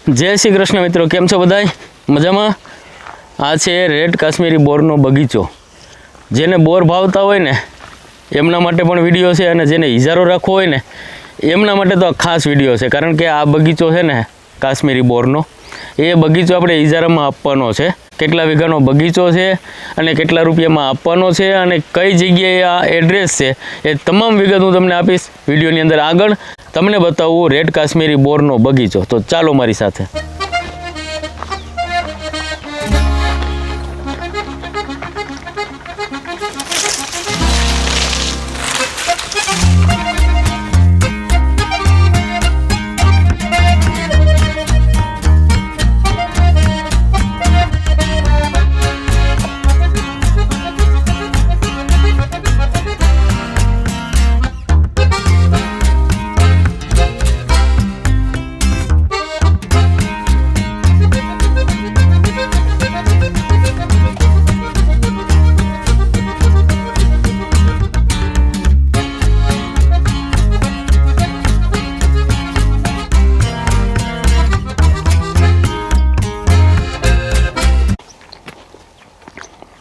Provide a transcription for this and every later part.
જય શ્રી કૃષ્ણ મિત્રો, કેમ છો બધાય? મજામાં? આ છે રેડ કાશ્મીરી બોરનો બગીચો. જેને બોર ભાવતા હોય ને એમના માટે પણ વિડીયો છે, અને જેને ઇજારો રાખવો હોય ને એમના માટે તો આ ખાસ વિડીયો છે. કારણ કે આ બગીચો છે ને કાશ્મીરી બોરનો, એ બગીચો આપણે ઇજારામાં આપવાનો છે. કેટલા વીઘાનો બગીચો છે અને કેટલા રૂપિયામાં આપવાનો છે અને કઈ જગ્યાએ આ એડ્રેસ છે, એ તમામ વિગત હું તમને આપીશ વિડીયોની અંદર. આગળ તમને બતાવું રેડ કાશ્મીરી બોરનો બગીચો. તો ચાલો મારી સાથે.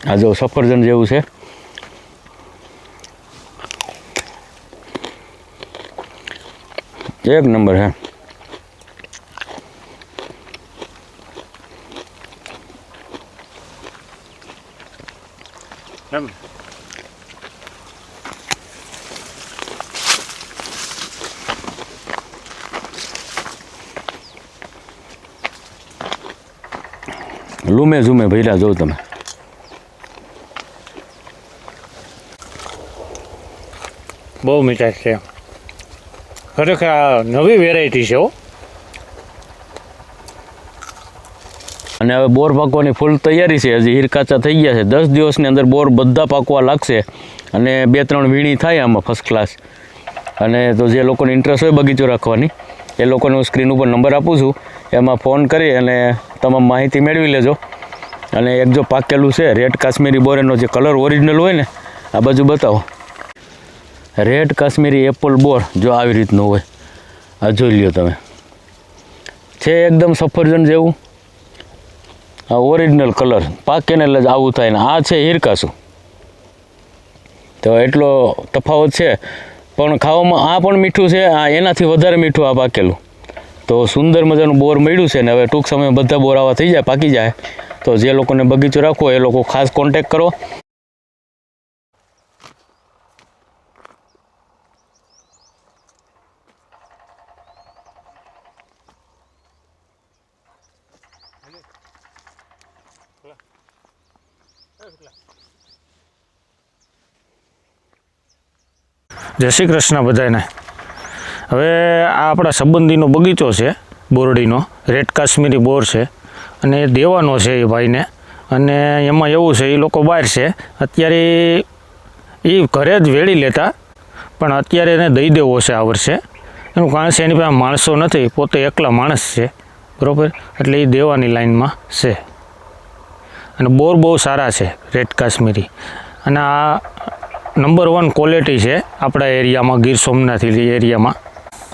આ જો સફરજન જેવું છે. એક નંબર છે. લૂમે ઝૂમે ભર્યા જોઉં તમે. બહુ મીઠાશ છે ખરેખર. આ નવી વેરાયટી છે હો. અને હવે બોર પાકવાની ફૂલ તૈયારી છે. હજી હીરકાચા થઈ ગયા છે. 10 દિવસની અંદર બોર બધા પાકવા લાગશે અને 2-3 વીણી થાય આમાં ફર્સ્ટ ક્લાસ. અને તો જે લોકોને ઇન્ટરેસ્ટ હોય બગીચો રાખવાની, એ લોકોને હું સ્ક્રીન ઉપર નંબર આપું છું, એમાં ફોન કરી અને તમામ માહિતી મેળવી લેજો. અને એક જો પાકેલું છે રેડ કાશ્મીરી બોર, એનો જે કલર ઓરિજિનલ હોય ને, આ બાજુ બતાવો. રેડ કાશ્મીરી એપલ બોર જો આવી રીતનું હોય, આ જોઈ લ્યો તમે. છે એકદમ સફરજન જેવું. આ ઓરિજિનલ કલર પાકે ને એટલે જ આવું થાય ને. આ છે હીરકાસું. તો એટલો તફાવત છે, પણ ખાવામાં આ પણ મીઠું છે, આ એનાથી વધારે મીઠું આ પાકેલું. તો સુંદર મજાનું બોર મળ્યું છે ને હવે ટૂંક સમયમાં બધા બોર આવા થઈ જાય, પાકી જાય. તો જે લોકોને બગીચો રાખવો એ લોકો ખાસ કોન્ટેક્ટ કરો. જય શ્રી કૃષ્ણ બધાને. હવે આ આપણા સંબંધીનો બગીચો છે બોરડીનો, રેડ કાશ્મીરી બોર છે અને એ દેવાનો છે એ ભાઈને. અને એમાં એવું છે એ લોકો બહાર છે અત્યારે, એ ઘરે જ વેળી લેતા, પણ અત્યારે એને દઈ દેવો છે આ વર્ષે. એનું કારણ છે એની પાસે માણસો નથી, પોતે એકલા માણસ છે, બરાબર. એટલે એ દેવાની લાઈનમાં છે. અને બોર બહુ સારા છે રેડ કાશ્મીરી. અને આ નંબર 1 ક્વોલિટી છે આપણા એરિયામાં, ગીર સોમનાથ એરિયામાં.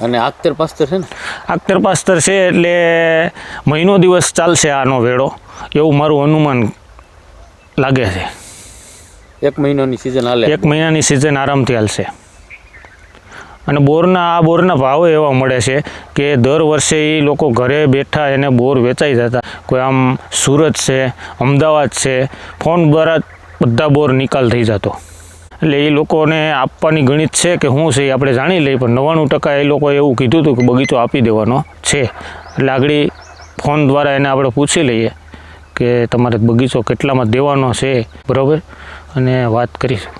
અને આખતર પાસ્તર છે ને? આખતર પાસ્તર છે એટલે મહિનો દિવસ ચાલશે આનો વેળો, એવું મારું અનુમાન લાગે છે. 1 મહિનાની સિઝન હાલે? 1 મહિનાની સિઝન આરામથી હાલશે. અને આ બોરના ભાવ એવા મળે છે કે દર વર્ષે એ લોકો ઘરે બેઠા એને બોર વેચાઈ જતા. કોઈ આમ સુરત છે, અમદાવાદ છે, ફોન દ્વારા બધા બોર નિકાલ થઈ જતો. એટલે એ લોકોને આપવાની ગણિત છે કે શું છે એ આપણે જાણી લઈએ, પણ 99% એ લોકોએ એવું કીધું હતું કે બગીચો આપી દેવાનો છે. એટલે આગળ ફોન દ્વારા એને આપણે પૂછી લઈએ કે તમારે બગીચો કેટલામાં દેવાનો છે, બરાબર, અને વાત કરીશું.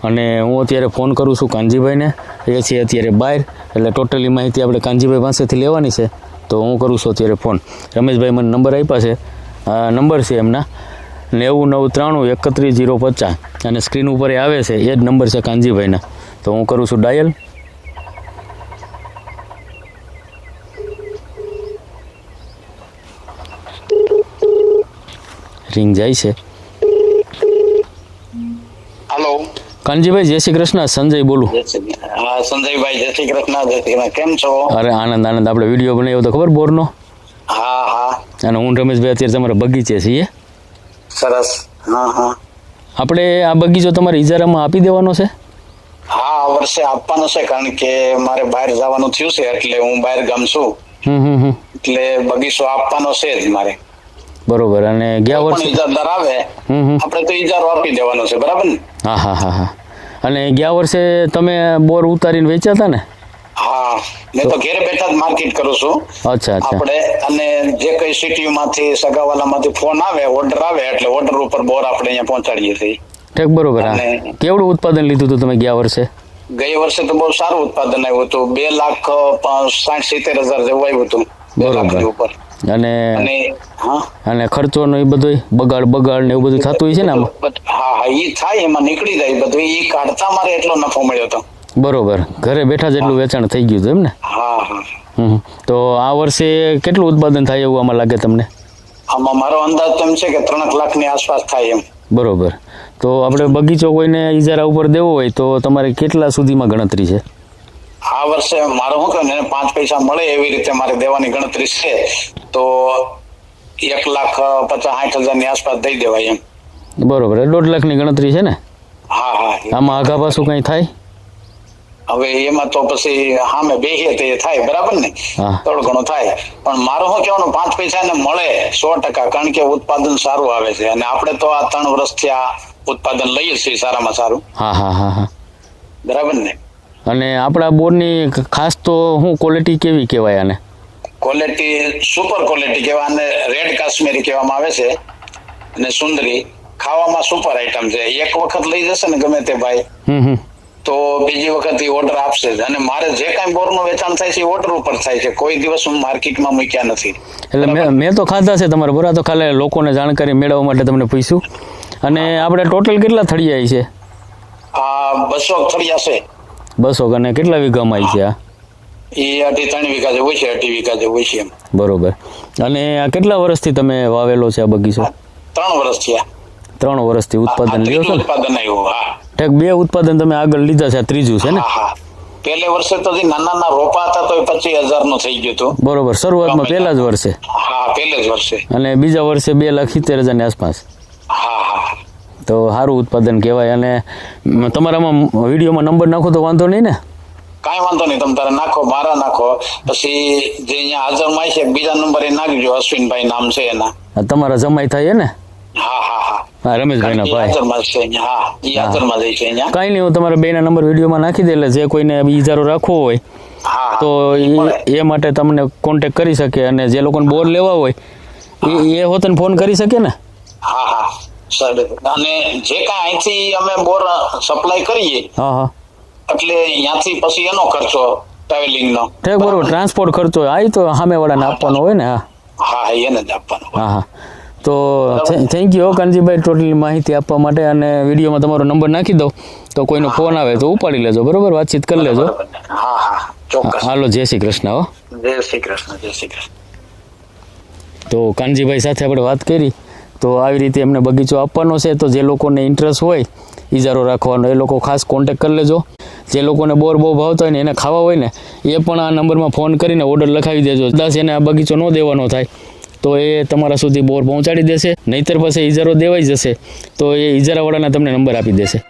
અને હું અત્યારે ફોન કરું છું કાનજીભાઈને, એ છે અત્યારે બહાર. એટલે ટોટલી માહિતી આપણે કાનજીભાઈ પાસેથી લેવાની છે. તો હું કરું છું અત્યારે ફોન. રમેશભાઈ મને નંબર આપ્યા છે, આ નંબર છે એમના 9093 31050. અને સ્ક્રીન ઉપર એ આવે છે એ જ નંબર છે કાનજીભાઈના. તો હું કરું છું ડાયલ. रिंग जाए छे। हेलो कानजी भाई जय श्री कृष्ण, संजय बोलू। हाँ संजय भाई जय श्री कृष्ण, जय श्री कृष्ण, केम छो? अरे आनंद आनंद। आपणे विडियो बनाव्यो तो खबर बोर नो? અને હું રમેશભાઈ અત્યારે તમારા બગીચે છીએ. સરસ. હા હા આપણે આ બગીચો તમારે ઇજારામાં આપી દેવાનો છે? હા, આ વર્ષે આપવાનો છે, કારણ કે મારે બહાર જવાનું થયું છે, એટલે હું બહાર ગામ છું, એટલે બગીચો આપવાનો છે જ મારે. બરોબર. અને ગયા કોઈ વર્ષે પણ ઈજારદાર આવે આપણે તો ઈજારો આપી દેવાનો છે, બરાબર ને? હા હા હા હા. અને ગયા વર્ષે તમે બોર ઉતારીને વેચ્યા હતા ને? હા, મેં તો ઘેરે બેઠા જ માર્કેટ કરું છું. અચ્છા અચ્છા. આપણે અને જે કઈ સિટી માંથી સગાવાલામાંથી ફોન આવે, ઓર્ડર આવે, એટલે ઓર્ડર ઉપર બોર આપણે અહીંયા પહોંચાડીએ છીએ. ઠીક, બરોબર. હા, અને કેવડું ઉત્પાદન લીધું હતું તમે ગયા વર્ષે? ગઈ વર્ષે તો બહુ સારું ઉત્પાદન આવ્યું હતું. 2,60,70,000 જેવું આવ્યું હતું. 2 લાખ બરોબર. ઉપર. અને અને હા અને ખર્ચો ને એ બધું બગાડ ને એવું બધું થતું હોય છે ને આમાં? હા હા, ઈ થાય, એમાં નીકળી જાય બધું. ઈ કાઢતા મારે એટલો નફો મળ્યો હતો. બરોબર. ઘરે બેઠા જ એટલું વેચાણ થઈ ગયું હતું એમ ને? હા હા. તો આ વર્ષે કેટલું ઉત્પાદન થાય એવું આમાં લાગે તમને? આમાં મારો અંદાજ તો એમ છે કે 3 લાખની આસપાસ થાય એમ. બરોબર. તો આપણે બગીચો કોઈને ઈજારા ઉપર દેવો હોય તો તમારે કેટલા સુધીમાં ગણતરી છે? આ વર્ષે મારો શું કહે ને, 5 પૈસા મળે એવી રીતે મારે દેવાની ગણતરી છે, તો 1,50,000-60,000 ની આસપાસ દઈ દેવાય એમ. બરોબર. 1.5 લાખની ગણતરી છે ને? હા હા. આમાં આઘા પાછું કંઈ થાય? હવે એમાં તો પછી સામે બેસીએ તો એ થાય, બરાબર ને? હા. થોડું ઘણું થાય, પણ મારું શું કહેવાનું, 5 પૈસા ને મળે 100%, કારણ કે ઉત્પાદન સારું આવે છે, અને આપણે તો આ 3 વર્ષથી આ ઉત્પાદન લઈએ છીએ સારામાં સારું. હા હા હા હા. બરાબર ને? અને આપણા બોરની ખાસ તો શું ક્વોલિટી કેવી કહેવાય આને? ક્વોલિટી સુપર ક્વોલિટી કહેવાય, અને રેડ કાશ્મીરી કહેવામાં આવે છે, અને સુંદરી ખાવામાં સુપર આઈટમ છે. એક વખત લઈ જશે ને ગમે તે ભાઈ, તો બીજી વખત એ ઓર્ડર આપશે જ. અને મારે જે કાંઈ બોરનું વેચાણ થાય છે એ ઓર્ડર ઉપર થાય છે, કોઈ દિવસ હું માર્કેટમાં મૂક્યા નથી. એટલે મેં તો ખાધા છે તમારા બોરા, તો ખાલી લોકોને જાણકારી મેળવવા માટે તમને પૂછ્યું. અને આપણે ટોટલ કેટલા થળિયા છે? આ 200 થળિયા છે. 200. અને કેટલા વીઘામાં આવી છે આ? એ 2.5-3 વીઘા જેવું હોય છે, 2.5 વીઘા જેવું હોય છે એમ. બરોબર. અને આ કેટલા વર્ષથી તમે વાવેલો છે આ બગીચો? 3 વર્ષ થયા. 3 વર્ષથી ઉત્પાદન લ્યો છો ને? ઉત્પાદન આવ્યું. હા. ઠેક, 2 ઉત્પાદન તમે આગળ લીધા છે, આ ત્રીજું છે ને? હા હા. પહેલે વર્ષે તો જે નાના રોપા હતા તો એ 25,000 નું થઈ ગયું હતું. બરોબર. શરૂઆતમાં પહેલા જ વર્ષે? હા, પહેલે જ વર્ષે. અને બીજા વર્ષે 2,70,000 ની આસપાસ? હા હા. તો સારું ઉત્પાદન કહેવાય. અને તમારામાં વિડીયોમાં નંબર નાખો તો વાંધો નહીં ને? કાંઈ વાંધો નહીં, તમે તારે નાખો, મારા નાખો, પછી જે અહીંયા હાજરમાં છે બીજા નંબરે નાખજો. અશ્વિનભાઈ નામ છે એના. તમારા જમાઈ થાય ને? હા હા હા. હા, રમેશભાઈના ભાઈ. હાજરમાં છે અહીંયા. હા, એ હાજરમાં જાય છે અહીંયા. કાંઈ નહીં, હું તમારા બેના નંબર વિડીયોમાં નાખી દે, એટલે જે કોઈને ઈજારો રાખવો હોય હા તો એ માટે તમને કોન્ટેક કરી શકે. અને જે લોકોને બોર લેવા હોય એ હોતને ફોન કરી શકે ને? હા હા સર. અને જે કાંઈ અહીંથી અમે બોર સપ્લાય કરીએ, હા હા, એટલે અહીંયાથી પછી એનો ખર્ચો ટ્રાવેલિંગનો. ઠીક, બરોબર. ટ્રાન્સપોર્ટ ખર્ચો આ તો સામેવાળાને આપવાનો હોય ને? હા હા, એને જ આપવાનો. હા હા. તો થેન્ક યુ કાનજીભાઈ ટોટલી માહિતી આપવા માટે. અને વિડીયોમાં તમારો નંબર નાખી દો, તો કોઈનો ફોન આવે તો ઉપાડી લેજો. બરોબર, વાતચીત કરી લેજો. હા હા, ચોક્કસ. હાલો, જય શ્રી કૃષ્ણ. હો, જય શ્રી કૃષ્ણ. જય શ્રી કૃષ્ણ. તો કાનજીભાઈ સાથે આપણે વાત કરી, તો આવી રીતે એમને બગીચો આપવાનો છે. તો જે લોકોને ઇન્ટરેસ્ટ હોય ઈજારો રાખવાનો, એ લોકો ખાસ કોન્ટેક કરી લેજો. જે લોકોને બોર બહુ ભાવતા હોય ને, એને ખાવા હોય ને, એ પણ આ નંબરમાં ફોન કરીને ઓર્ડર લખાવી દેજો. કદાચ એને આ બગીચો ન દેવાનો થાય તો એ તમારા સુધી બોર પહોંચાડી દેશે. નહીંતર પછી ઈજારો દેવાઈ જશે તો એ ઈજારાવાળાને તમને નંબર આપી દેશે.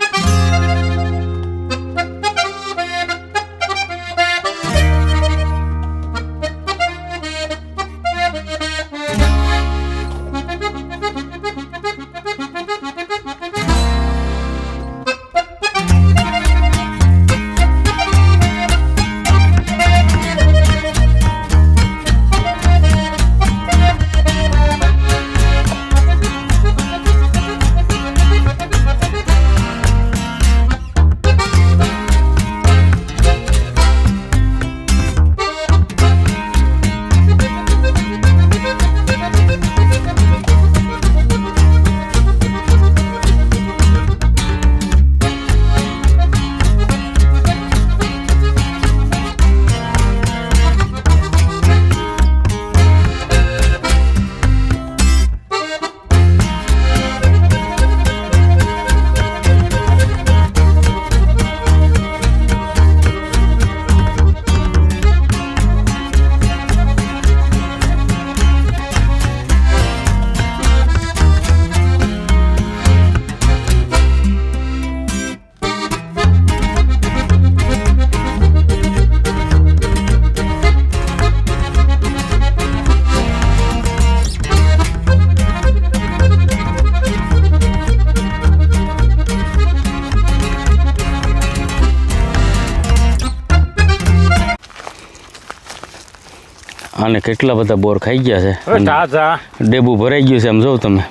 આને કેટલા બધા બોર ખાઈ ગયા છે હવે તાજા ડેબુ ભરાઈ ગયું છે. આમ જોઉં તમે,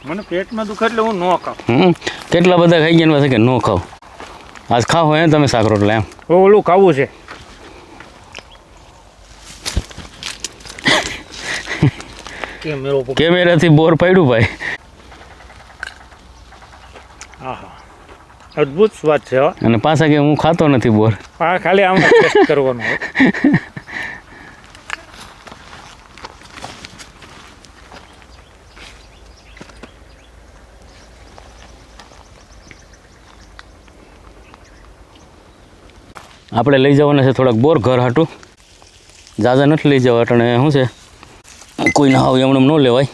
મને પેટમાં દુખે એટલે હું ન ખાઉં. કેટલા બધા ખાઈ ગયા છે કે ન ખાવ. આજ ખાઓ હે તમે શાક રોટલા એમ? ઓલું ખાવું છે. કેમેરાથી બોર પડ્યું ભાઈ. અદ્ભુત સ્વાદ છે. અને પાછા કે હું ખાતો નથી બોર. ખાલી આમ ટેસ્ટ કરવાનું. આપણે લઈ જવાના છે થોડાક બોર ઘર હાટું. ઝાઝા નથી લઈ જવા અટાણે. શું છે, કોઈને હાવ એમને ન લેવાય.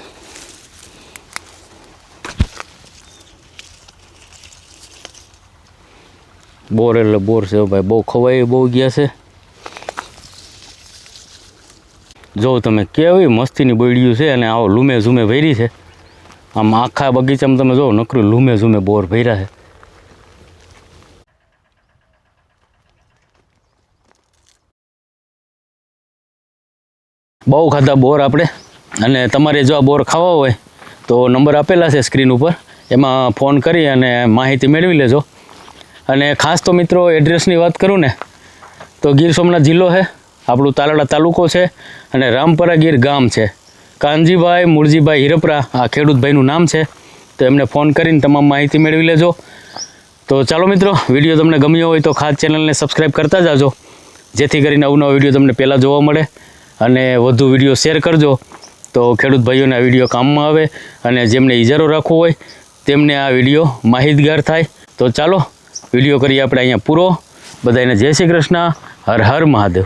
બોર એટલે બોર છે ભાઈ, બહુ ખવાય બહુ ગયા છે. જો તમે કેવી મસ્તીની બોયડીયું છે અને આવો લૂમે ઝૂમે ભરી છે. આમ આખા બગીચામાં તમે જો નકરું લૂમે ઝૂમે બોર ભર્યા છે. બહુ ખાધા બોર આપણે. અને તમારે જો આ બોર ખાવા હોય તો નંબર આપેલા છે સ્ક્રીન ઉપર, એમાં ફોન કરી અને માહિતી મેળવી લેજો. અને ખાસ તો મિત્રો એડ્રેસની વાત કરું ને તો ગીર સોમનાથ જિલ્લો છે, આપણું તાલાળા તાલુકો છે અને રામપરા ગીર ગામ છે. કાનજીભાઈ મૂળજીભાઈ હિરપરા આ ખેડૂતભાઈનું નામ છે. તો એમને ફોન કરીને તમામ માહિતી મેળવી લેજો. તો ચાલો મિત્રો, વિડીયો તમને ગમ્યો હોય તો ખાસ ચેનલને સબસ્ક્રાઈબ કરતા જાજો, જેથી કરીને અવનવા વિડીયો તમને પહેલાં જોવા મળે. અને વધુ વિડીયો શેર કરજો તો ખેડૂત ભાઈઓને આ વિડીયો કામમાં આવે અને જેમને ઇજારો રાખવો હોય તેમને આ વિડીયો માહિતગાર થાય. તો ચાલો વિડીયો કરીએ આપણે અહીંયા પૂરો. બધાને જય શ્રી કૃષ્ણ. હર હર મહાદેવ.